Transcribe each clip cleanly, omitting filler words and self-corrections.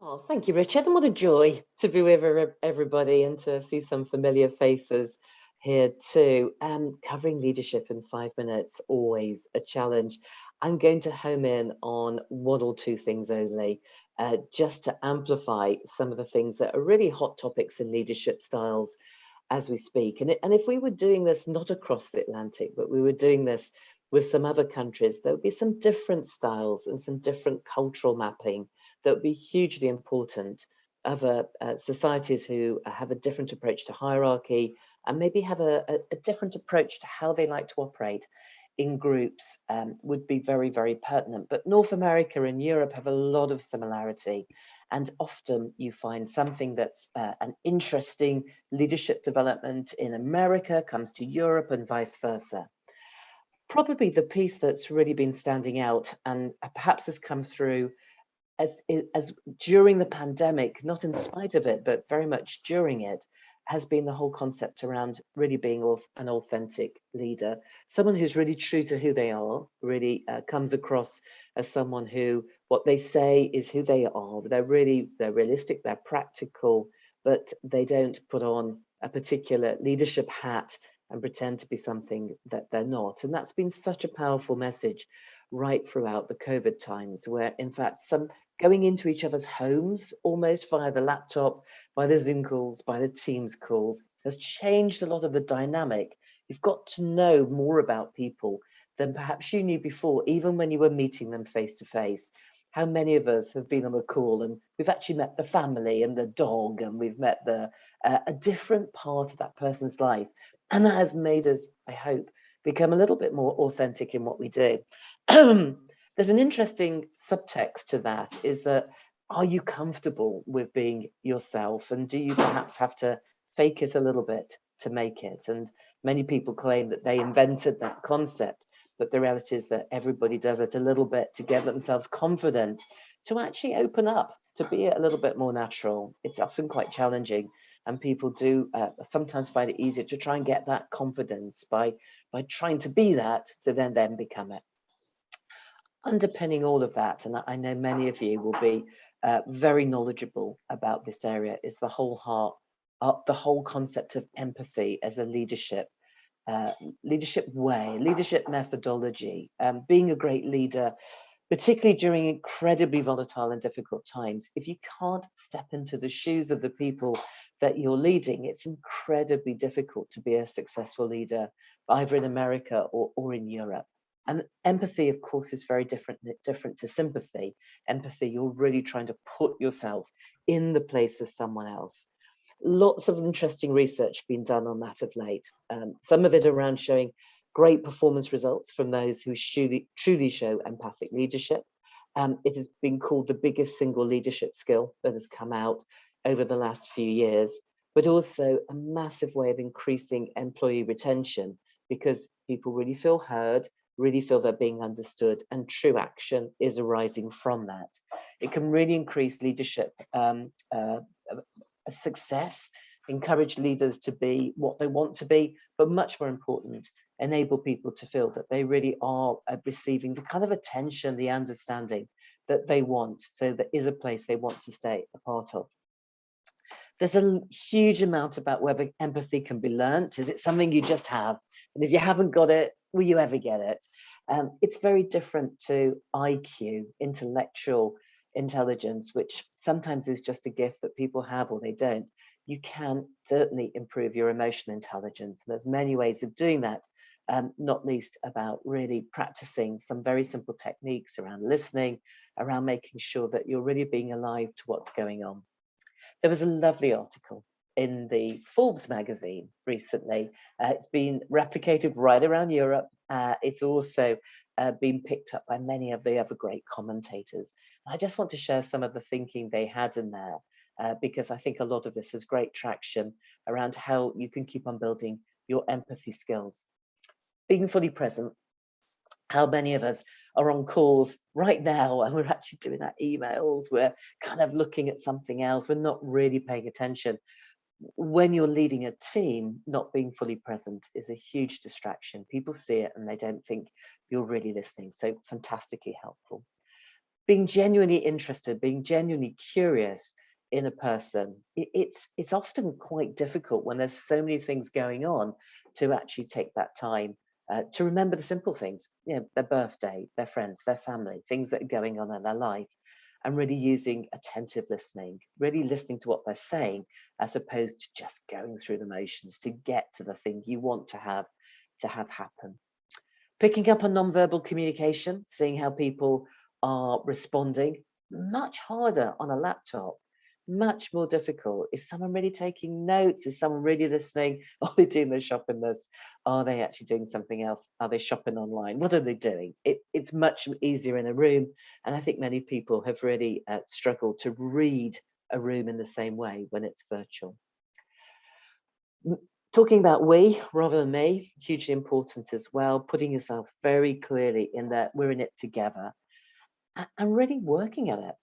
Oh, thank you, Richard. And what a joy to be with everybody and to see some familiar faces here too. Covering leadership in 5 minutes, always a challenge. I'm going to home in on one or two things only, just to amplify some of the things that are really hot topics in leadership styles as we speak. And if we were doing this not across the Atlantic, but we were doing this with some other countries, there would be some different styles and some different cultural mapping that would be hugely important. Other societies who have a different approach to hierarchy and maybe have a different approach to how they like to operate in groups would be very, very pertinent. But North America and Europe have a lot of similarity. And often you find something that's an interesting leadership development in America comes to Europe and vice versa. Probably the piece that's really been standing out and perhaps has come through as during the pandemic, not in spite of it, but very much during it, has been the whole concept around really being an authentic leader, someone who's really true to who they are, really comes across as someone who what they say is who they are. They're realistic, they're practical, but they don't put on a particular leadership hat and pretend to be something that they're not. And that's been such a powerful message right throughout the COVID times, where in fact some going into each other's homes almost via the laptop, by the Zoom calls, by the Teams calls, has changed a lot of the dynamic. You've got to know more about people than perhaps you knew before, even when you were meeting them face to face. How many of us have been on a call and we've actually met the family and the dog, and we've met a different part of that person's life, and that has made us, I hope, become a little bit more authentic in what we do. There's an interesting subtext to that is that are you comfortable with being yourself? And do you perhaps have to fake it a little bit to make it? And many people claim that they invented that concept, but the reality is that everybody does it a little bit to get themselves confident to actually open up, to be a little bit more natural. It's often quite challenging, and people do sometimes find it easier to try and get that confidence by trying to be that to then become it. Underpinning all of that, and I know many of you will be very knowledgeable about this area, is the whole concept of empathy as a uh, leadership way, leadership methodology. Being a great leader, particularly during incredibly volatile and difficult times, if you can't step into the shoes of the people that you're leading, it's incredibly difficult to be a successful leader, either in America or in Europe. And empathy, of course, is very different to sympathy. Empathy, you're really trying to put yourself in the place of someone else. Lots of interesting research being done on that of late. Some of it around showing great performance results from those who truly show empathic leadership. It has been called the biggest single leadership skill that has come out over the last few years, but also a massive way of increasing employee retention because people really feel heard, really feel they're being understood, and true action is arising from that. It can really increase leadership success, encourage leaders to be what they want to be, but much more important, enable people to feel that they really are receiving the kind of attention, the understanding that they want. So there is a place they want to stay a part of. There's a huge amount about whether empathy can be learnt. Is it something you just have? And if you haven't got it, will you ever get it? It's very different to IQ, intellectual intelligence, which sometimes is just a gift that people have or they don't. You can certainly improve your emotional intelligence. And there's many ways of doing that, not least about really practicing some very simple techniques around listening, around making sure that you're really being alive to what's going on. There was a lovely article in the Forbes magazine recently. It's been replicated right around Europe. It's also been picked up by many of the other great commentators. I just want to share some of the thinking they had in there because I think a lot of this has great traction around how you can keep on building your empathy skills. Being fully present, how many of us are on calls right now and we're actually doing our emails, we're kind of looking at something else, we're not really paying attention. When you're leading a team, not being fully present is a huge distraction. People see it and they don't think you're really listening. So fantastically helpful. being genuinely interested, being genuinely curious in a person. It's often quite difficult when there's so many things going on to actually take that time to remember the simple things, you know, their birthday, their friends, their family, things that are going on in their life, and really using attentive listening, really listening to what they're saying, as opposed to just going through the motions to get to the thing you want to have happen. Picking up on non-verbal communication, seeing how people are responding, much harder on a laptop, much more difficult. Is someone really taking notes? Is someone really listening? Are they doing their shopping list? Are they actually doing something else? Are they shopping online? What are they doing? It's much easier in a room. And I think many people have really struggled to read a room in the same way when it's virtual. Talking about we rather than me, hugely important as well. Putting yourself very clearly in that we're in it together and really working at it.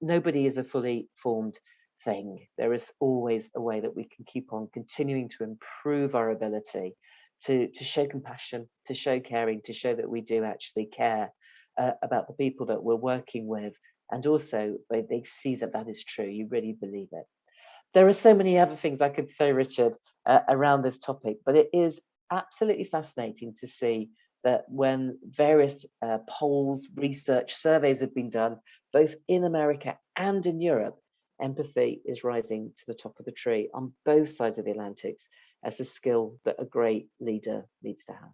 Nobody is a fully formed thing. There is always a way that we can keep on continuing to improve our ability to show compassion, to show caring, to show that we do actually care about the people that we're working with. And also, they see that that is true. You really believe it. There are so many other things I could say, Richard, around this topic, but it is absolutely fascinating to see that when various polls, research, surveys have been done, both in America and in Europe, empathy is rising to the top of the tree on both sides of the Atlantic as a skill that a great leader needs to have.